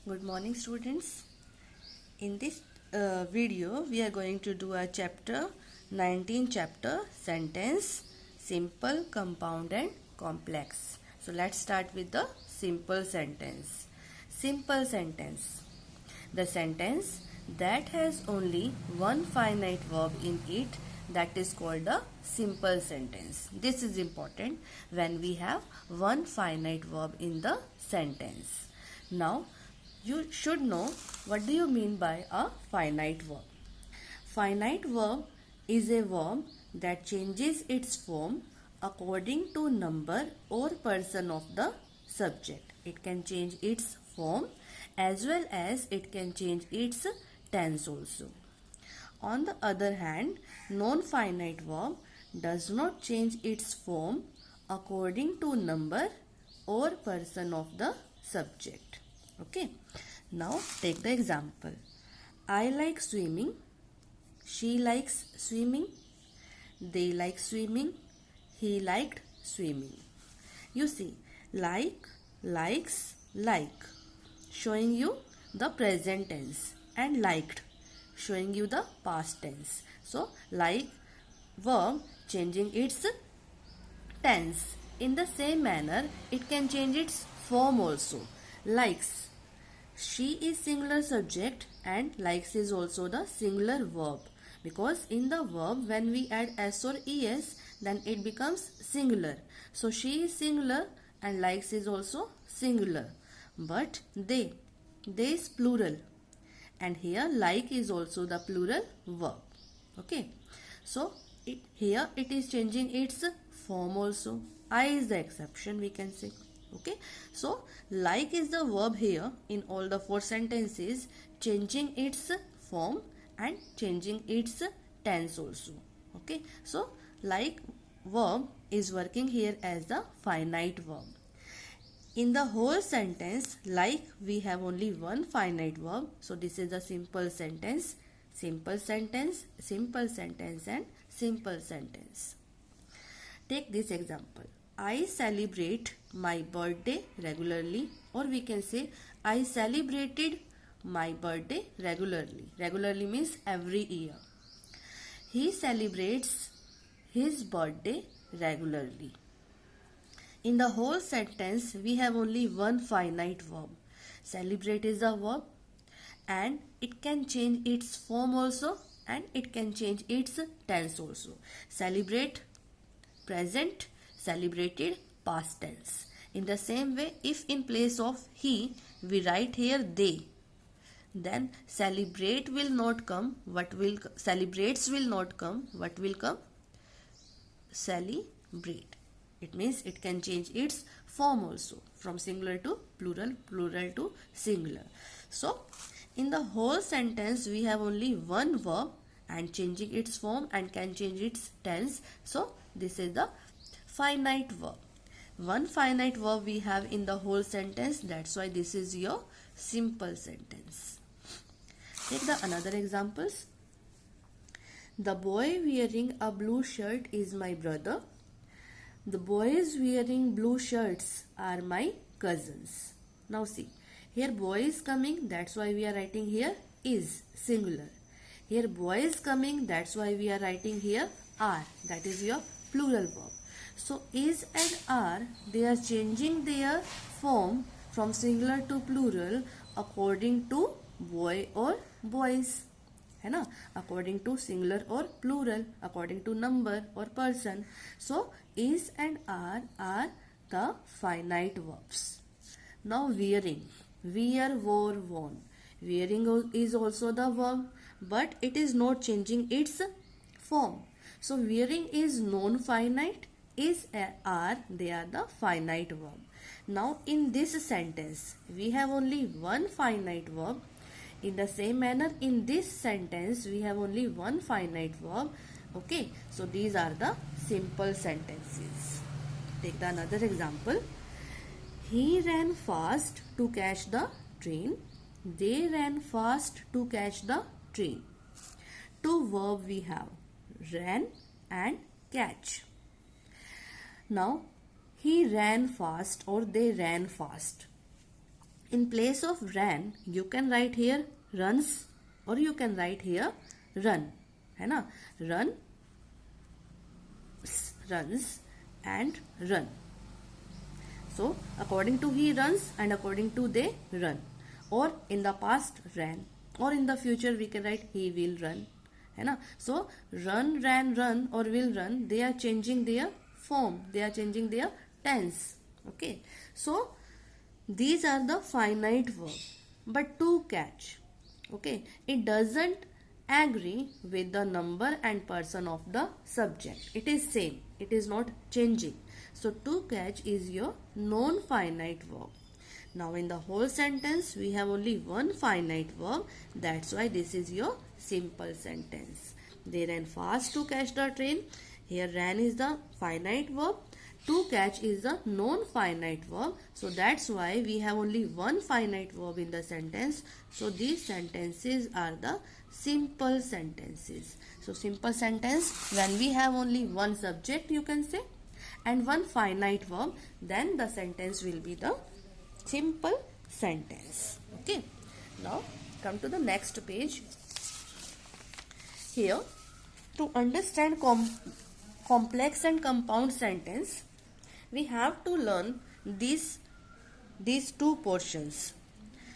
Good morning, students. In this video, we are going to do a chapter 19 chapter sentence simple, compound and complex. So let's start with the simple sentence. Simple sentence. The sentence that has only one finite verb in it, that is called a simple sentence. This is important when we have one finite verb in the sentence. Now you should know what do you mean by a finite verb. Finite verb is a verb that changes its form according to number or person of the subject. It can change its form as well as it can change its tense also. On the other hand, non-finite verb does not change its form according to number or person of the subject. Okay. Now take the example. I like swimming. She likes swimming. They like swimming. He liked swimming. You see, like, likes, like, showing you the present tense, and liked, showing you the past tense. So, like verb changing its tense. In the same manner, it can change its form also. Likes. She is singular subject and likes is also the singular verb, because in the verb when we add s or es, then it becomes singular. So she is singular and likes is also singular. But they is plural, and here like is also the plural verb. Okay. So here it is changing its form also. I is the exception, we can say. Okay. So like is the verb here in all the four sentences, changing its form and changing its tense also. Okay. So like verb is working here as the finite verb. In the whole sentence, like, we have only one finite verb. So this is a simple sentence, simple sentence, simple sentence and simple sentence. Take this example. I celebrate my birthday regularly, or we can say I celebrated my birthday regularly. Regularly means every year. He celebrates his birthday regularly. In the whole sentence, we have only one finite verb. Celebrate is a verb and it can change its form also and it can change its tense also. Celebrate, present, celebrated, past tense. In the same way, if in place of he, we write here they, then celebrate will not come. What will celebrates will not come. What will come? Celebrate. It means it can change its form also from singular to plural, plural to singular. So in the whole sentence we have only one verb and changing its form and can change its tense. So this is the finite verb. One finite verb we have in the whole sentence. That's why this is your simple sentence. Take the another examples. The boy wearing a blue shirt is my brother. The boys wearing blue shirts are my cousins. Now see, here boy is coming, that's why we are writing here is singular. Here boy is coming, that's why we are writing here are, that is your plural verb. So is and are, they are changing their form from singular to plural according to boy or boys. है ना, according to singular or plural, according to number or person. So is and are the finite verbs. Now wearing, wear, wore, worn. Wearing is also the verb, but it is not changing its form. So wearing is non-finite, is and are, they are the finite verb. Now in this sentence we have only one finite verb. In the same manner, in this sentence, we have only one finite verb. Okay, so these are the simple sentences. Take the another example. He ran fast to catch the train. They ran fast to catch the train. Two verbs we have, ran and catch. Now, he ran fast or they ran fast. in place of ran you can write here runs or you can write here run, है ना, run, runs and run. So according to he runs and according to they run, or in the past ran, or in the future we can write he will run, है ना. So run, ran, run or will run, they are changing their form, they are changing their tense. Okay, so these are the finite verb, but to catch, okay, it doesn't agree with the number and person of the subject. It is same, it is not changing. So to catch is your non-finite verb. Now in the whole sentence we have only one finite verb, that's why this is your simple sentence. They ran fast to catch the train. Here ran is the finite verb, to catch is the non-finite verb, so that's why we have only one finite verb in the sentence. So these sentences are the simple sentences. So simple sentence, when we have only one subject you can say and one finite verb, then the sentence will be the simple sentence. Okay, now come to the next page. Here, to understand complex and compound sentence, we have to learn these two portions,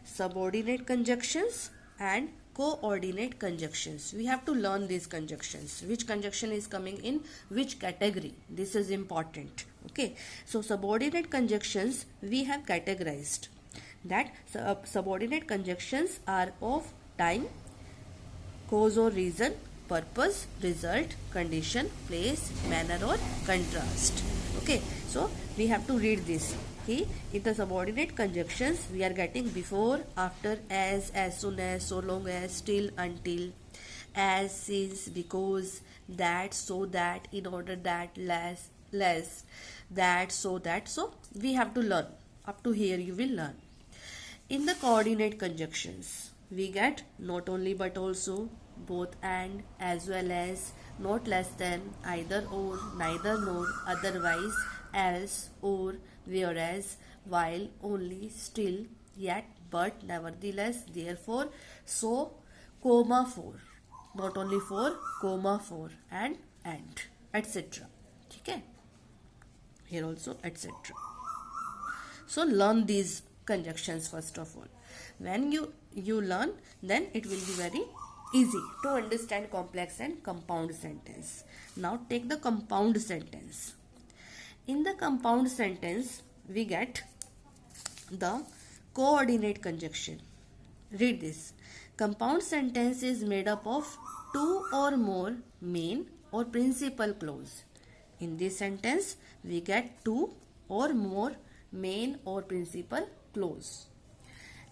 subordinate conjunctions and coordinate conjunctions. We have to learn these conjunctions, which conjunction is coming in which category. This is important. Okay, so subordinate conjunctions we have categorized that subordinate conjunctions are of time, cause or reason, purpose, result, condition, place, manner or contrast. Okay, so we have to read this. Okay, in the subordinate conjunctions we are getting before, after, as soon as, so long as, still, until, as, since, because, that, so that, in order that, less, that, so that. So we have to learn. Up to here you will learn. In the coordinate conjunctions we get not only but also, both and, as well as, not less than, either or, neither nor, otherwise, else, or, whereas, while, only, still, yet, but, nevertheless, therefore, so, comma, for, not only for, comma, for, and, etc. Okay, here also etc. So learn these conjunctions first of all. When you learn, then it will be very easy to understand complex and compound sentence. Now take the compound sentence. In the compound sentence we get the coordinate conjunction. Read this. Compound sentence is made up of two or more main or principal clause. In this sentence we get two or more main or principal clause.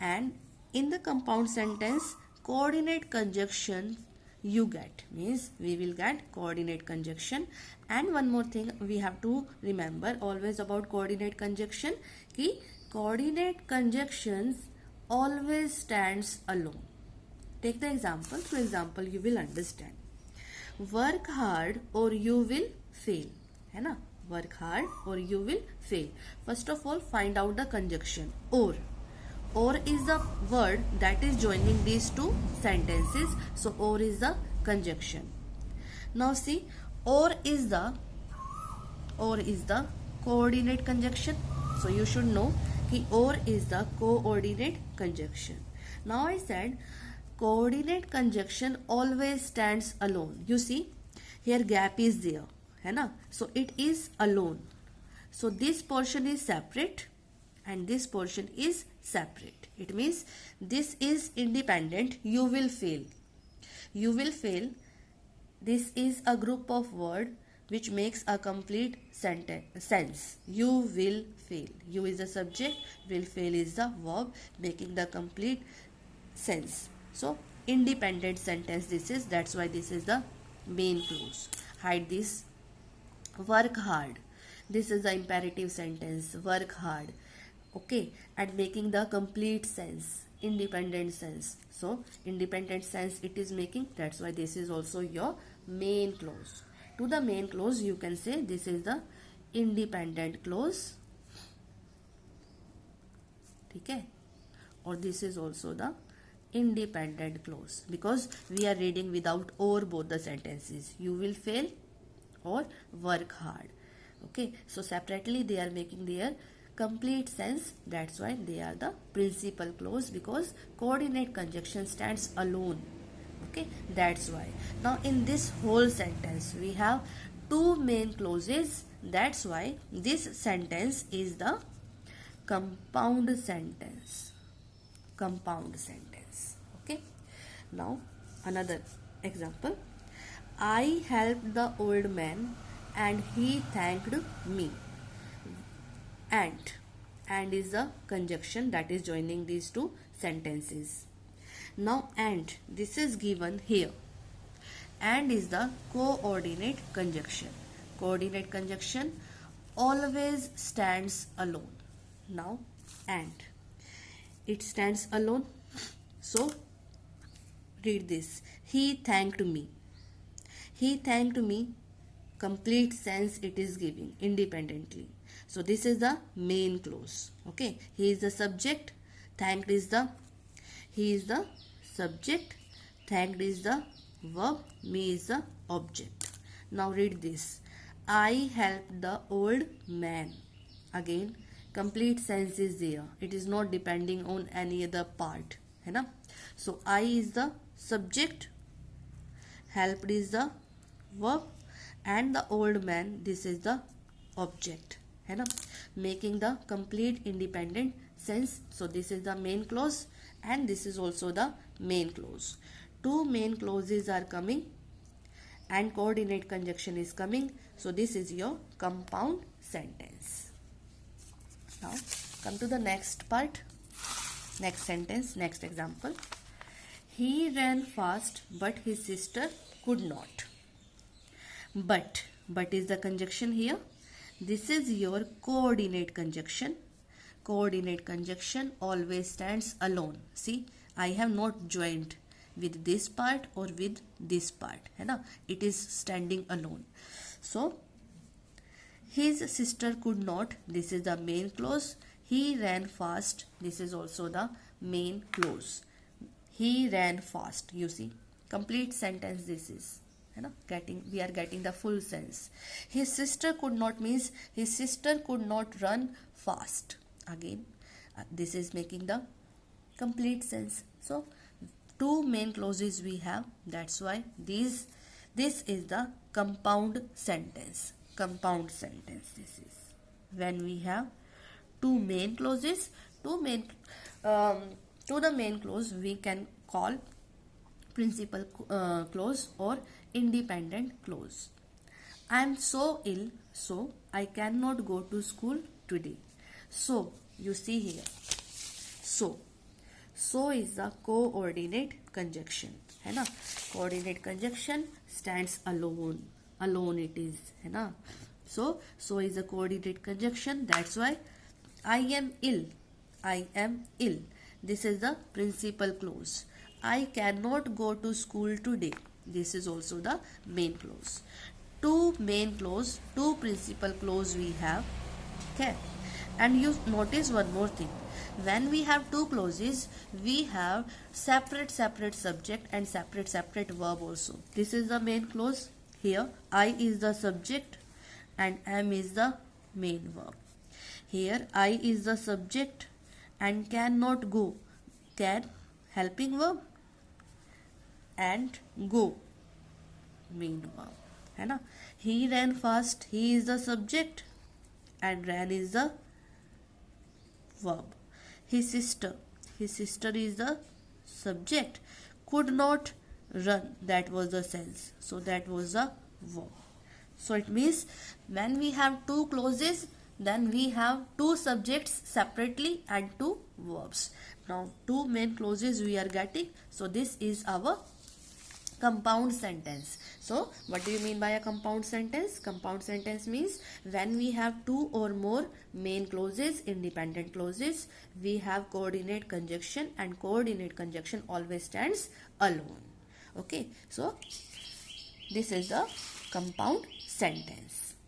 And in the compound sentence, coordinate conjunction you get, means we will get coordinate conjunction. And one more thing we have to remember always about coordinate conjunction, ki coordinate conjunctions always stands alone. Take the example. Through example you will understand. Work hard or you will fail, है ना. Work hard or you will fail. First of all find out the conjunction or. Or is the word that is joining these two sentences. So or is the conjunction. Now see, or is the coordinate conjunction. So you should know कि or is the coordinate conjunction. Now I said coordinate conjunction always stands alone. You see here gap is there, है ना. So it is alone. So this portion is separate and this portion is separate. It means this is independent. You will fail. You will fail. This is a group of words which makes a complete sense. You will fail. You is the subject. Will fail is the verb making the complete sense. So independent sentence this is. That's why this is the main clause. Hide this. Work hard. This is the imperative sentence. Work hard. Okay, and making the complete sense, independent sense. So independent sense it is making, that's why this is also your main clause. To the main clause you can say this is the independent clause. ठीक है. or this is also the independent clause, because we are reading without or both the sentences. You will fail or work hard. Okay, so separately they are making their complete sense. That's why they are the principal clause, because coordinate conjunction stands alone. Okay, that's why. Now in this whole sentence we have two main clauses. That's why this sentence is the compound sentence. Compound sentence. Okay, now another example. I helped the old man and he thanked me. And is a conjunction that is joining these two sentences. Now and, this is given here. And is the coordinate conjunction. Coordinate conjunction always stands alone. Now and, it stands alone. So read this. He thanked me. He thanked me. Complete sense it is giving independently. So this is the main clause. Okay, he is the subject, thanked is the, he is the subject, thanked is the verb, me is the object. Now read this. I helped the old man. Again, complete sense is there. It is not depending on any other part. है ना? So I is the subject, helped is the verb, and the old man, this is the object. है ना? Making the complete independent sense. So this is the main clause and this is also the main clause. Two main clauses are coming and coordinate conjunction is coming. So this is your compound sentence. Now come to the next part, next sentence, next example. He ran fast but his sister could not. But is the conjunction here. This is your coordinate conjunction. Coordinate conjunction always stands alone. See, I have not joined with this part or with this part. है ना? It is standing alone. So, his sister could not. This is the main clause. He ran fast. This is also the main clause. He ran fast. You see, complete sentence this is. है ना? We are getting the full sense. His sister could not means his sister could not run fast. Again, this is making the complete sense. So two main clauses we have. That's why this is the compound sentence. Compound sentence this is. When we have two main clauses, to the main clause we can call principal clause or independent clause. I am so ill, so I cannot go to school today. So you see here, so is the coordinate conjunction. है ना? Coordinate conjunction stands alone. Alone it is. है ना? So is the coordinate conjunction. That's why I am ill. I am ill. This is the principal clause. I cannot go to school today. This is also the main clause. Two main clause, two principal clause we have. Okay. And you notice one more thing. When we have two clauses, we have separate subject and separate verb also. This is the main clause. Here I is the subject and am is the main verb. Here I is the subject and cannot go. Can, helping verb, and go, main verb. है ना? He ran fast. He is the subject and ran is the verb. His sister is the subject. Could not run. That was the sense. So that was the verb. So it means when we have two clauses, then we have two subjects separately and two verbs. Now two main clauses we are getting. So this is our compound sentence. So what do you mean by a compound sentence? Compound sentence means when we have two or more main clauses, independent clauses, we have coordinate conjunction, and coordinate conjunction always stands alone. Okay, so this is the compound sentence.